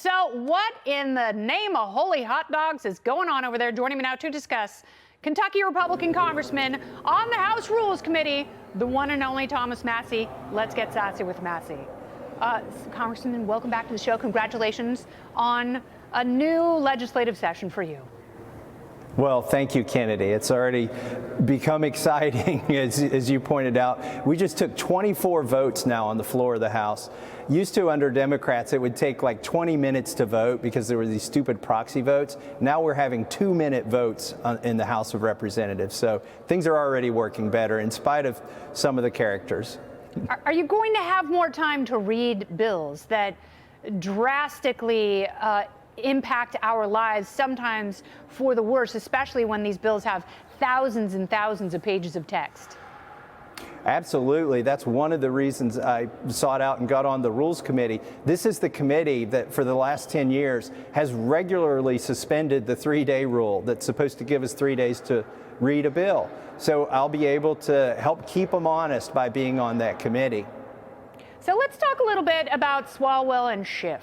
So what in the name of holy hot dogs is going on over there? Joining me now to discuss, Kentucky Republican Congressman on the House Rules Committee, the one and only Thomas Massie. Let's get sassy with Massie. Congressman, welcome back to the show. Congratulations on a new legislative session for you. Well, thank you, Kennedy. It's already become exciting, as you pointed out. We just took 24 votes now on the floor of the House. Used to, under Democrats, it would take like 20 minutes to vote because there were these stupid proxy votes. Now we're having 2-minute votes in the House of Representatives. So things are already working better in spite of some of the characters. Are you going to have more time to read bills that drastically impact our lives, sometimes for the worse, especially when these bills have thousands and thousands of pages of text? Absolutely. That's one of the reasons I sought out and got on the Rules Committee. This is the committee that for the last 10 years has regularly suspended the 3-day rule that's supposed to give us 3 days to read a bill. So I'll be able to help keep them honest by being on that committee. So let's talk a little bit about Swalwell and Schiff.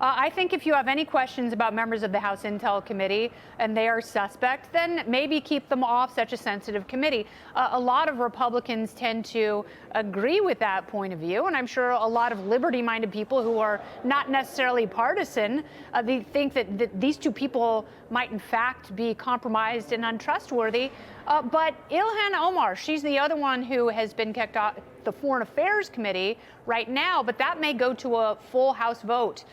I think if you have any questions about members of the House Intel Committee and they are suspect, then maybe keep them off such a sensitive committee. A lot of Republicans tend to agree with that point of view, and I'm sure a lot of liberty-minded people who are not necessarily partisan, they think that these two people might in fact be compromised and untrustworthy. But Ilhan Omar, she's the other one who has been kicked off the Foreign Affairs Committee right now, but that may go to a full House vote.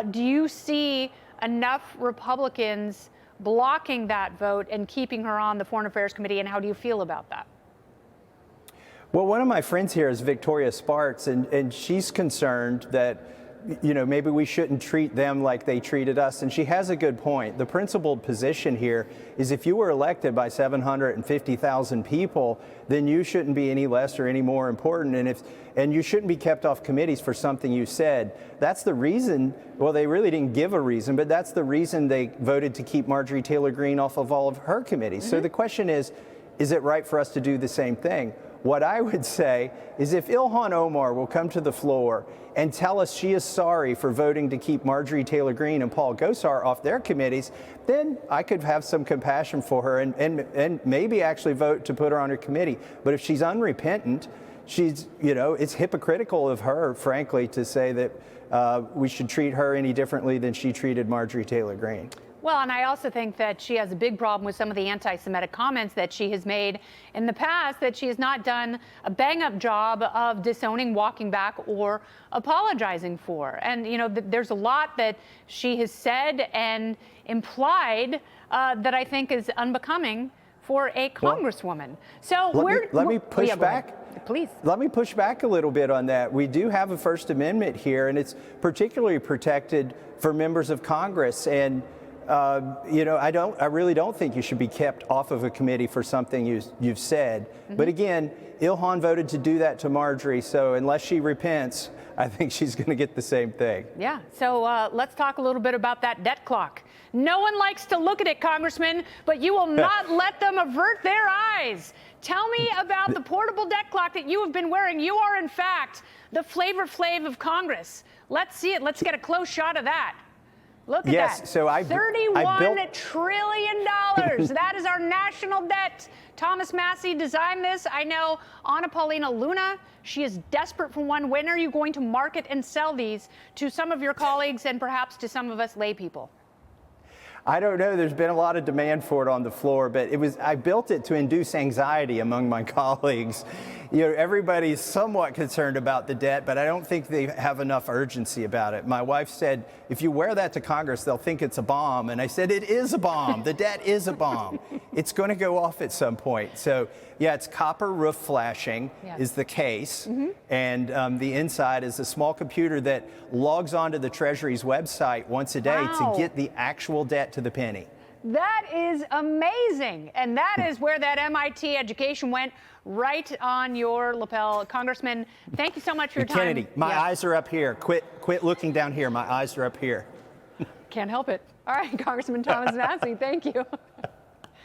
Do you see enough Republicans blocking that vote and keeping her on the Foreign Affairs Committee, and how do you feel about that? Well, one of my friends here is Victoria Sparks, and she's concerned that, you know, maybe we shouldn't treat them like they treated us. And she has a good point. The principled position here is if you were elected by 750,000 people, then you shouldn't be any less or any more important. And you shouldn't be kept off committees for something you said. That's the reason, well, they really didn't give a reason, but that's the reason they voted to keep Marjorie Taylor Greene off of all of her committees. So the question is it right for us to do the same thing? What I would say is if Ilhan Omar will come to the floor and tell us she is sorry for voting to keep Marjorie Taylor Greene and Paul Gosar off their committees, then I could have some compassion for her and maybe actually vote to put her on her committee. But if she's unrepentant, she's, you know, it's hypocritical of her, frankly, to say that we should treat her any differently than she treated Marjorie Taylor Greene. Well, and I also think that she has a big problem with some of the anti-Semitic comments that she has made in the past, that she has not done a bang-up job of disowning, walking back, or apologizing for. And, you know, there's a lot that she has said and implied that I think is unbecoming for a congresswoman. So let me push back. Please. Let me push back a little bit on that. We do have a First Amendment here, and it's particularly protected for members of Congress. And you know, I really don't think you should be kept off of a committee for something you've said. But again, Ilhan voted to do that to Marjorie, so unless she repents, I think she's going to get the same thing. Yeah, so let's talk a little bit about that debt clock. No one likes to look at it, Congressman, but you will not let them avert their eyes. Tell me about the portable debt clock that you have been wearing. You are, in fact, the Flavor Flav of Congress. Let's see it. Let's get a close shot of that. Look at that. So $31 trillion. That is our national debt. Thomas Massie designed this. I know Anna Paulina Luna, she is desperate for one. When are you going to market and sell these to some of your colleagues and perhaps to some of us lay people? I don't know. There's been a lot of demand for it on the floor, but I built it to induce anxiety among my colleagues. You know, everybody's somewhat concerned about the debt, but I don't think they have enough urgency about it. My wife said, if you wear that to Congress, they'll think it's a bomb. And I said, it is a bomb. The debt is a bomb. It's going to go off at some point. So, yeah, it's copper roof flashing is the case. And the inside is a small computer that logs onto the Treasury's website once a day to get the actual debt to the penny. That is amazing. And that is where that MIT education went, right on your lapel. Congressman, thank you so much for your time. Kennedy, my eyes are up here. Quit looking down here. My eyes are up here. Can't help it. All right, Congressman Thomas Massie, thank you.